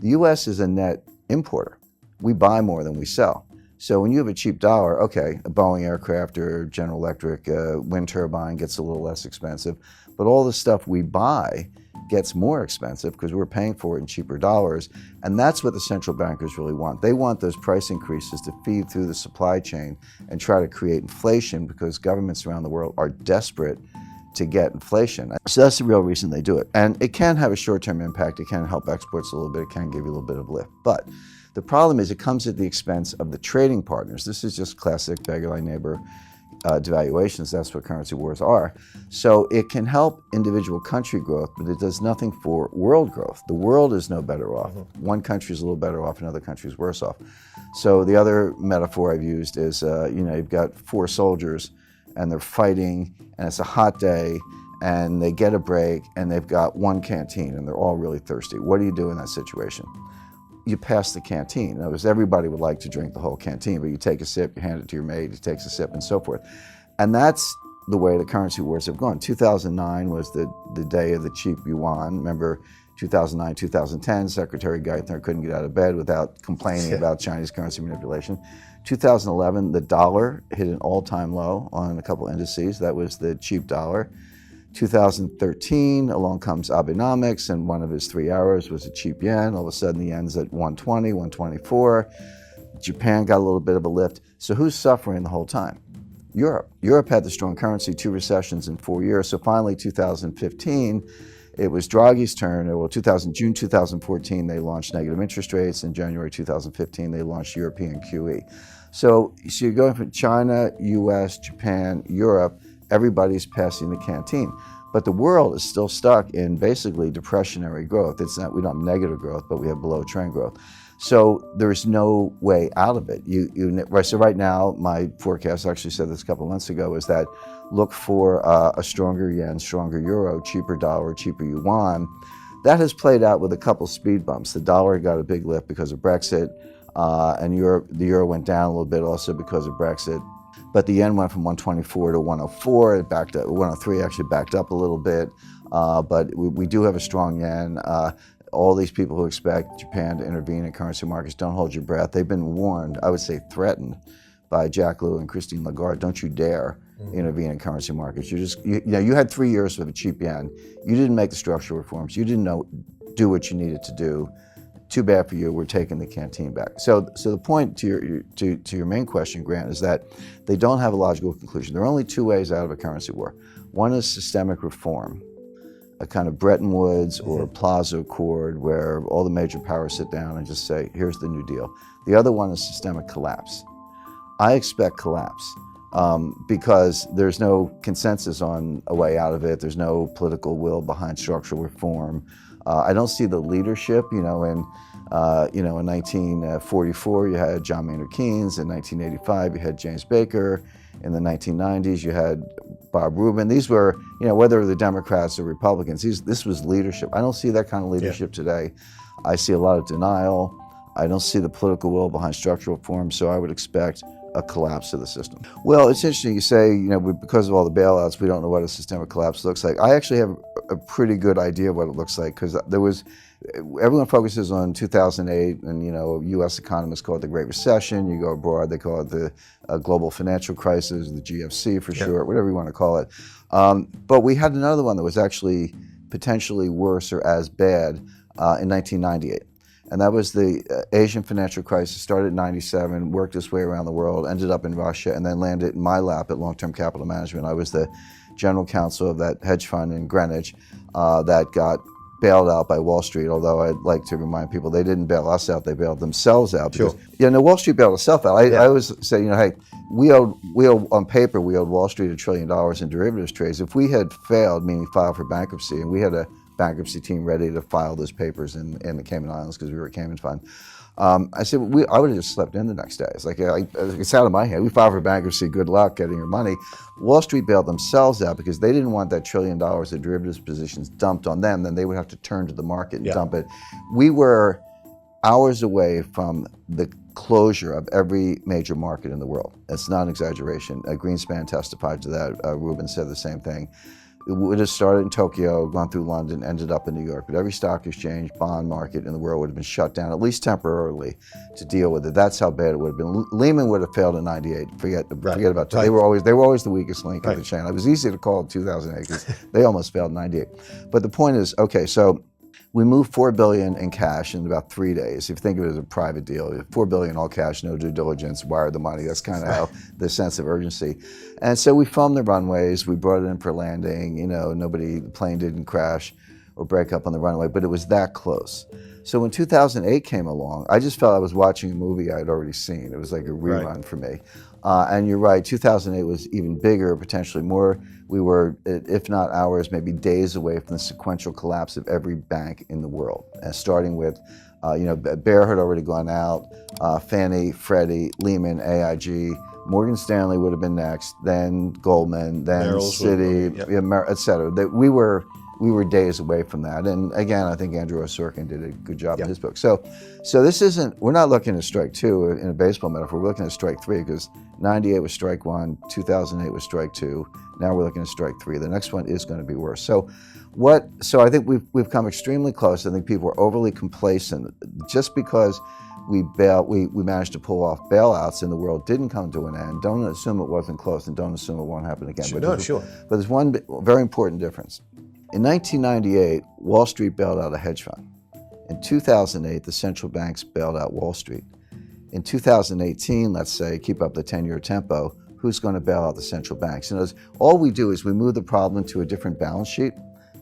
The U.S. is a net importer. We buy more than we sell. So when you have a cheap dollar, okay, a Boeing aircraft or General Electric wind turbine gets a little less expensive, but all the stuff we buy gets more expensive because we're paying for it in cheaper dollars, and that's what the central bankers really want. They want those price increases to feed through the supply chain and try to create inflation because governments around the world are desperate to get inflation. So that's the real reason they do it. And it can have a short-term impact. It can help exports a little bit. It can give you a little bit of lift. But the problem is it comes at the expense of the trading partners. This is just classic beggar thy neighbor devaluations. That's what currency wars are. So it can help individual country growth, but it does nothing for world growth. The world is no better off. One country is a little better off, another country is worse off. So the other metaphor I've used is, you've got 4 soldiers and they're fighting and it's a hot day and they get a break and they've got one canteen and they're all really thirsty. What do you do in that situation? You pass the canteen. In other words, everybody would like to drink the whole canteen, but you take a sip, you hand it to your mate, he takes a sip, and so forth. And that's the way the currency wars have gone. 2009 was the day of the cheap yuan. Remember, 2009, 2010, Secretary Geithner couldn't get out of bed without complaining about Chinese currency manipulation. 2011, the dollar hit an all-time low on a couple indices. That was the cheap dollar. 2013, along comes Abenomics, and one of his 3 hours was a cheap yen. All of a sudden, the yen's at 120, 124. Japan got a little bit of a lift. So who's suffering the whole time? Europe. Europe had the strong currency, 2 recessions in 4 years. So finally, 2015, it was Draghi's turn. Well, June 2014, they launched negative interest rates. In January 2015, they launched European QE. So you're going from China, US, Japan, Europe. Everybody's passing the canteen. But the world is still stuck in basically depressionary growth. It's not, we don't have negative growth, but we have below trend growth. So there's no way out of it. So right now, my forecast, I actually said this a couple of months ago, is that look for a stronger yen, stronger euro, cheaper dollar, cheaper yuan. That has played out with a couple speed bumps. The dollar got a big lift because of Brexit, and the euro went down a little bit also because of Brexit. But the yen went from 124 to 104. It backed up. 103 actually backed up a little bit. But we do have a strong yen. All these people who expect Japan to intervene in currency markets, don't hold your breath. They've been warned, I would say threatened, by Jack Lew and Christine Lagarde. Don't you dare intervene in currency markets. You had 3 years with a cheap yen. You didn't make the structural reforms. You didn't do what you needed to do. Too bad for you. We're taking the canteen back. So the point to your main question, Grant, is that they don't have a logical conclusion. There are only 2 ways out of a currency war. One is systemic reform, a kind of Bretton Woods or Plaza Accord where all the major powers sit down and just say, here's the New Deal. The other one is systemic collapse. I expect collapse because there's no consensus on a way out of it. There's no political will behind structural reform. I don't see the leadership. In 1944 you had John Maynard Keynes. In 1985 you had James Baker. In the 1990s you had Bob Rubin. These were, whether the Democrats or Republicans, this was leadership. I don't see that kind of leadership today. I see a lot of denial. I don't see the political will behind structural reform, so I would expect a collapse of the system. Well, it's interesting you say, because of all the bailouts, we don't know what a systemic collapse looks like. I actually have a pretty good idea of what it looks like, because everyone focuses on 2008, and U.S. economists call it the Great Recession. You go abroad, they call it the global financial crisis, the GFC for short, whatever you want to call it. But we had another one that was actually potentially worse or as bad in 1998. And that was the Asian financial crisis. Started in 97, worked its way around the world, ended up in Russia, and then landed in my lap at Long-Term Capital Management. I was the general counsel of that hedge fund in Greenwich that got bailed out by Wall Street, although I'd like to remind people they didn't bail us out, they bailed themselves out. Because, Wall Street bailed itself out. I always say, hey, we owed, on paper, we owed Wall Street $1 trillion in derivatives trades. If we had failed, meaning filed for bankruptcy, and we had a bankruptcy team ready to file those papers in the Cayman Islands because we were a Cayman fund. I said, I would have just slept in the next day. It's like, it's out of my head. We filed for bankruptcy, good luck getting your money. Wall Street bailed themselves out because they didn't want that $1 trillion of derivatives positions dumped on them. Then they would have to turn to the market and dump it. We were hours away from the closure of every major market in the world. It's not an exaggeration. Greenspan testified to that. Rubin said the same thing. It would have started in Tokyo, gone through London, ended up in New York. But every stock exchange, bond market in the world would have been shut down, at least temporarily, to deal with it. That's how bad it would have been. Lehman would have failed in '98. Forget about it. They were always the weakest link in the chain. It was easy to call in 2008 because they almost failed in '98. But the point is, okay, so we moved $4 billion in cash in about 3 days. If you think of it as a private deal, $4 billion all cash, no due diligence, wired the money. That's kind of how the sense of urgency. And so we filmed the runways. We brought it in for landing. The plane didn't crash or break up on the runway, but it was that close. So when 2008 came along, I just felt I was watching a movie I had already seen. It was like a rerun for me. And you're right, 2008 was even bigger, potentially more. We were, if not hours, maybe days away from the sequential collapse of every bank in the world. Starting with, Bear had already gone out, Fannie, Freddie, Lehman, AIG, Morgan Stanley would have been next, then Goldman, then Citi, et cetera. We were days away from that. And again, I think Andrew Sorkin did a good job in his book. So this isn't, we're not looking at strike two in a baseball metaphor, we're looking at strike three because 98 was strike one, 2008 was strike two, now we're looking at strike three. The next one is going to be worse. So I think we've come extremely close. I think people are overly complacent. Just because we managed to pull off bailouts in the world didn't come to an end. Don't assume it wasn't close and don't assume it won't happen again. Sure. But there's one very important difference. In 1998, Wall Street bailed out a hedge fund. In 2008, the central banks bailed out Wall Street. In 2018, let's say, keep up the 10-year tempo, who's going to bail out the central banks? All we do is we move the problem to a different balance sheet.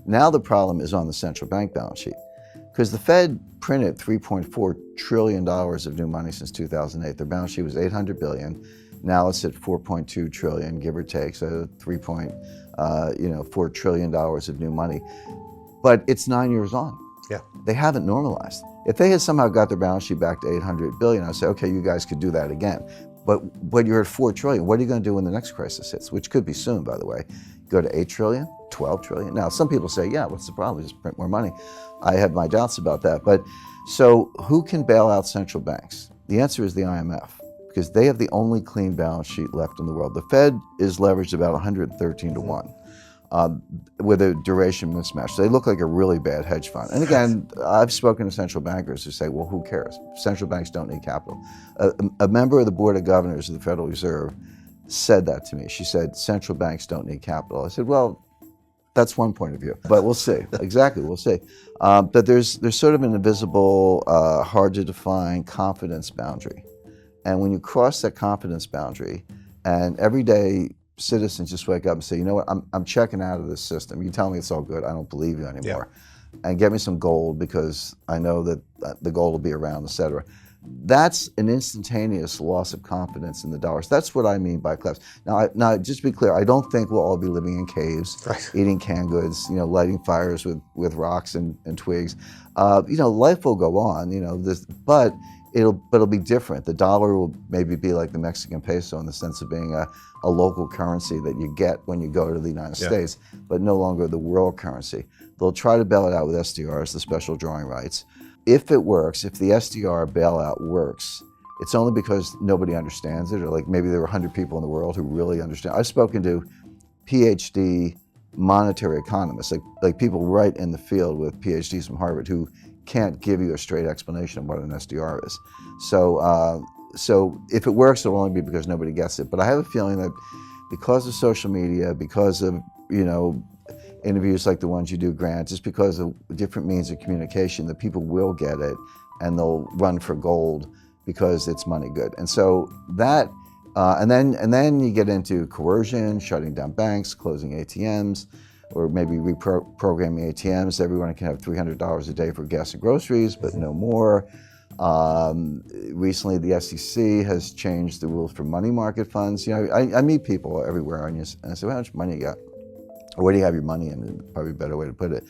Now the problem is on the central bank balance sheet. Because the Fed printed $3.4 trillion of new money since 2008. Their balance sheet was $800 billion. Now it's at $4.2 trillion, give or take, so $4 trillion of new money. But it's 9 years on. Yeah. They haven't normalized. If they had somehow got their balance sheet back to $800 billion, I'd say, okay, you guys could do that again. But you're at $4 trillion. What are you going to do when the next crisis hits, which could be soon, by the way? Go to $8 trillion, $12 trillion? Now, some people say, yeah, what's the problem? Just print more money. I have my doubts about that. But so who can bail out central banks? The answer is the IMF, because they have the only clean balance sheet left in the world. The Fed is leveraged about 113 to 1 with a duration mismatch. They look like a really bad hedge fund. And again, I've spoken to central bankers who say, well, who cares? Central banks don't need capital. A member of the Board of Governors of the Federal Reserve said that to me. She said, central banks don't need capital. I said, well, that's one point of view, but we'll see. Exactly, we'll see. But there's sort of an invisible, hard to define confidence boundary. And when you cross that confidence boundary, and every day citizens just wake up and say, you know what, I'm checking out of this system. You tell me it's all good, I don't believe you anymore. And get me some gold because I know that the gold will be around, et cetera. That's an instantaneous loss of confidence in the dollars. That's what I mean by collapse. Now, just to be clear, I don't think we'll all be living in caves, eating canned goods, lighting fires with rocks and twigs. Life will go on, but it'll be different. The dollar will maybe be like the Mexican peso in the sense of being a local currency that you get when you go to the United States, but no longer the world currency. They'll try to bail it out with SDRs, the special drawing rights. If it works, if the SDR bailout works, it's only because nobody understands it, or like maybe there were 100 people in the world who really understand. I've spoken to PhD monetary economists, like people right in the field with PhDs from Harvard who can't give you a straight explanation of what an SDR is. So if it works, it'll only be because nobody gets it. But I have a feeling that because of social media, because of, interviews like the ones you do, Grant, just because of different means of communication, that people will get it and they'll run for gold because it's money good. And so that, and then you get into coercion, shutting down banks, closing ATMs, or maybe reprogramming ATMs. Everyone can have $300 a day for gas and groceries, but no more. Recently, the SEC has changed the rules for money market funds. I meet people everywhere, and I say, well, how much money you got? Or where do you have your money in? Probably a better way to put it.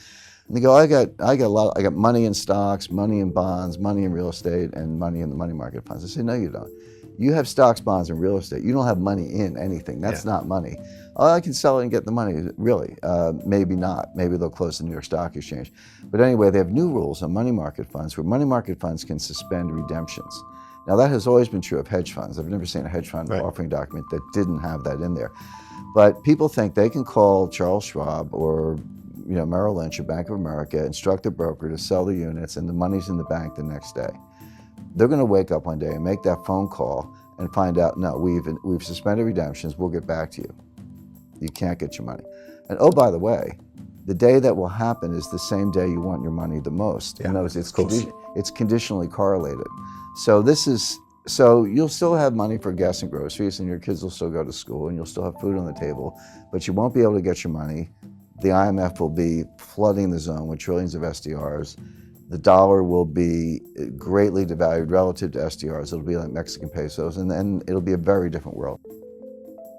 And they go, I got money in stocks, money in bonds, money in real estate, and money in the money market funds. I say, no, you don't. You have stocks, bonds, and real estate. You don't have money in anything. That's not money. Oh, I can sell it and get the money. Really? Maybe not. Maybe they'll close the New York Stock Exchange. But anyway, they have new rules on money market funds where money market funds can suspend redemptions. Now that has always been true of hedge funds. I've never seen a hedge fund Right. offering document that didn't have that in there. But people think they can call Charles Schwab or Merrill Lynch or Bank of America, instruct the broker to sell the units, and the money's in the bank the next day. They're going to wake up one day and make that phone call and find out, no, we've suspended redemptions, we'll get back to you. You can't get your money. And oh, by the way, the day that will happen is the same day you want your money the most. Yeah, In other words, course. it's conditionally correlated. So you'll still have money for gas and groceries, and your kids will still go to school, and you'll still have food on the table, but you won't be able to get your money. The IMF will be flooding the zone with trillions of SDRs. The dollar will be greatly devalued relative to SDRs. It'll be like Mexican pesos, and then it'll be a very different world.